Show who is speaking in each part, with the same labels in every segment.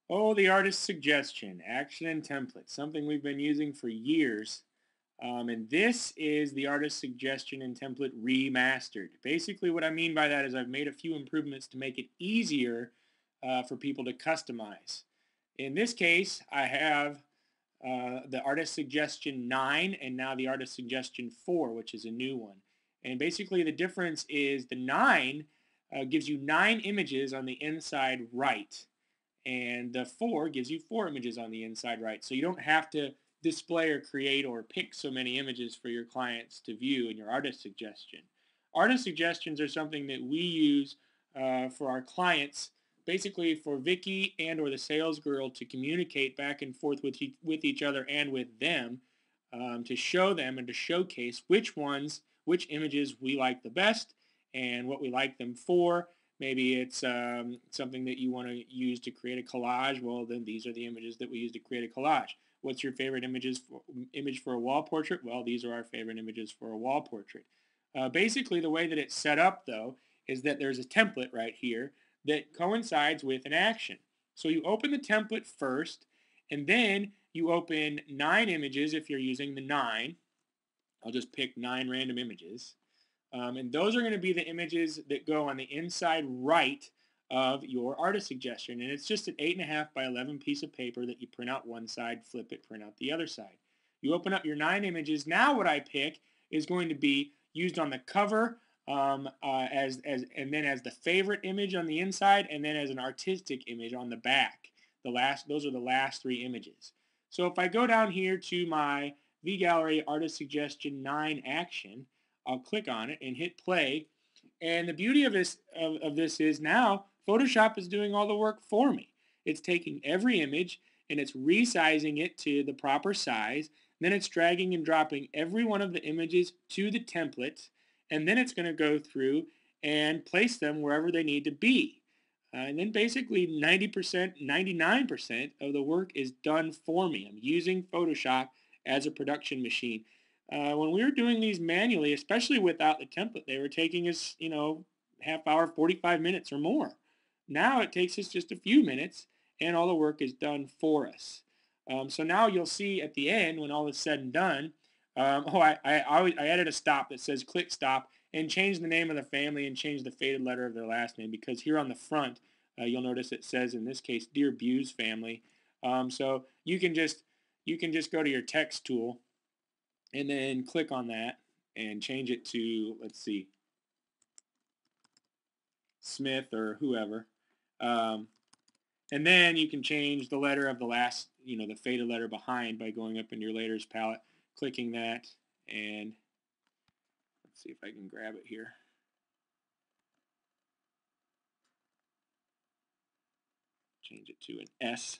Speaker 1: Oh, the artist suggestion, action and template, something we've been using for years. And this is the artist suggestion and template remastered. Basically, what I mean by that is I've made a few improvements to make it easier for people to customize. In this case, I have the artist suggestion 9 and now the artist suggestion 4, which is a new one. And basically, the difference is the 9 gives you 9 images on the inside right, and the 4 gives you 4 images on the inside right. So you don't have to display or create or pick so many images for your clients to view in your artist suggestion. Artist suggestions are something that we use for our clients, basically for Vicky and or the sales girl to communicate back and forth with each other and with them, to show them and to showcase which images we like the best and what we like them for. Maybe it's something that you want to use to create a collage. Well, then these are the images that we use to create a collage. What's your favorite image for a wall portrait? Well, these are our favorite images for a wall portrait. Basically, the way that it's set up, though, is that there's a template right here that coincides with an action. So you open the template first, and then you open 9 images if you're using the 9. I'll just pick 9 random images. And those are going to be the images that go on the inside right of your artist suggestion. And it's just an 8.5 by 11 piece of paper that you print out one side, flip it, print out the other side. You open up your 9 images. Now what I pick is going to be used on the cover, and then as the favorite image on the inside, and then as an artistic image on the back. Those are the last 3 images. So if I go down here to my vGallery Artist Suggestion 9 action, I'll click on it and hit play. And the beauty of this is now Photoshop is doing all the work for me. It's taking every image and it's resizing it to the proper size. Then it's dragging and dropping every one of the images to the template. And then it's going to go through and place them wherever they need to be. And then basically 90%, 99% of the work is done for me. I'm using Photoshop as a production machine. When we were doing these manually, especially without the template, they were taking us, half hour, 45 minutes or more. Now it takes us just a few minutes and all the work is done for us. So now you'll see at the end, when all is said and done, I added a stop that says click stop and change the name of the family and change the faded letter of their last name, because here on the front, you'll notice it says, in this case, Dear Buse family. So you can just go to your text tool and then click on that and change it to, let's see, Smith or whoever. Um, and then you can change the letter of the last, the faded letter behind by going up in your layers palette, clicking that, and let's see if I can grab it here. Change it to an S.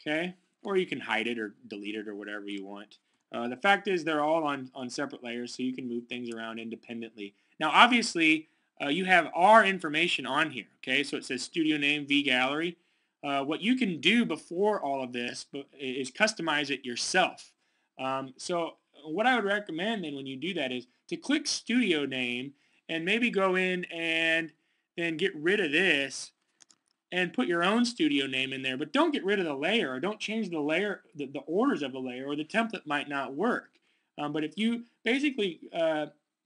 Speaker 1: Okay, or you can hide it or delete it or whatever you want. The fact is they're all on separate layers, so you can move things around independently. Now, obviously, you have our information on here, okay? So it says studio name vGallery. What you can do before all of this is customize it yourself. So what I would recommend then when you do that is to click studio name and maybe go in and then get rid of this and put your own studio name in there, but don't get rid of the layer or don't change the layer, the orders of the layer, or the template might not work. But if you basically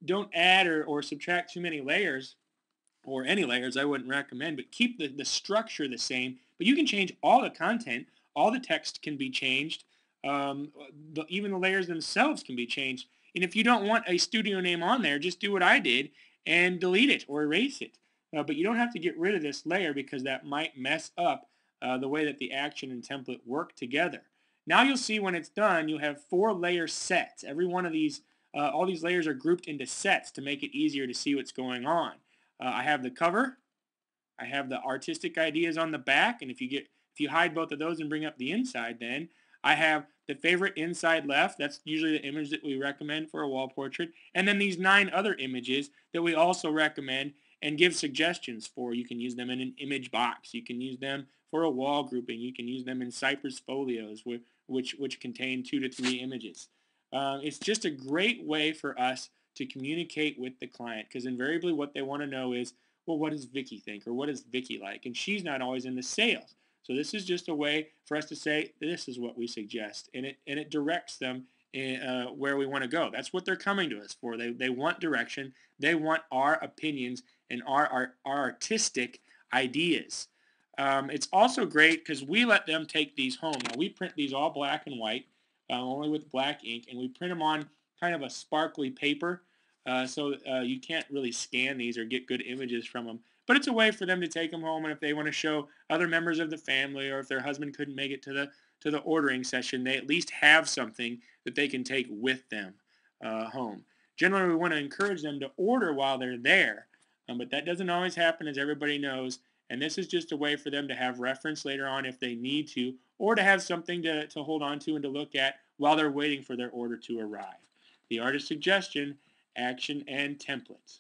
Speaker 1: don't add or subtract too many layers, or any layers, I wouldn't recommend, but keep the structure the same. But you can change all the content. All the text can be changed. Even the layers themselves can be changed. And if you don't want a studio name on there, just do what I did and delete it or erase it. But you don't have to get rid of this layer because that might mess up the way that the action and template work together. Now you'll see when it's done, you have 4 layer sets. Every one of these, all these layers are grouped into sets to make it easier to see what's going on. I have the cover. I have the artistic ideas on the back, and if you hide both of those and bring up the inside, then I have the favorite inside left. That's usually the image that we recommend for a wall portrait, and then these 9 other images that we also recommend and give suggestions for. You can use them in an image box. You can use them for a wall grouping. You can use them in Cypress folios, which contain 2 to 3 images. It's just a great way for us to communicate with the client, because invariably what they want to know is, well, what does Vicky think, or what is Vicky like? And she's not always in the sales. So this is just a way for us to say, this is what we suggest, and it directs them in, where we want to go. That's what they're coming to us for. They want direction. They want our opinions and our artistic ideas. It's also great because we let them take these home. Now, we print these all black and white, only with black ink, and we print them on kind of a sparkly paper, so you can't really scan these or get good images from them. But it's a way for them to take them home, and if they want to show other members of the family, or if their husband couldn't make it to the ordering session, they at least have something that they can take with them home. Generally, we want to encourage them to order while they're there, but that doesn't always happen, as everybody knows. And this is just a way for them to have reference later on if they need to, or to have something to hold on to and to look at while they're waiting for their order to arrive. The artist suggestion, action, and templates.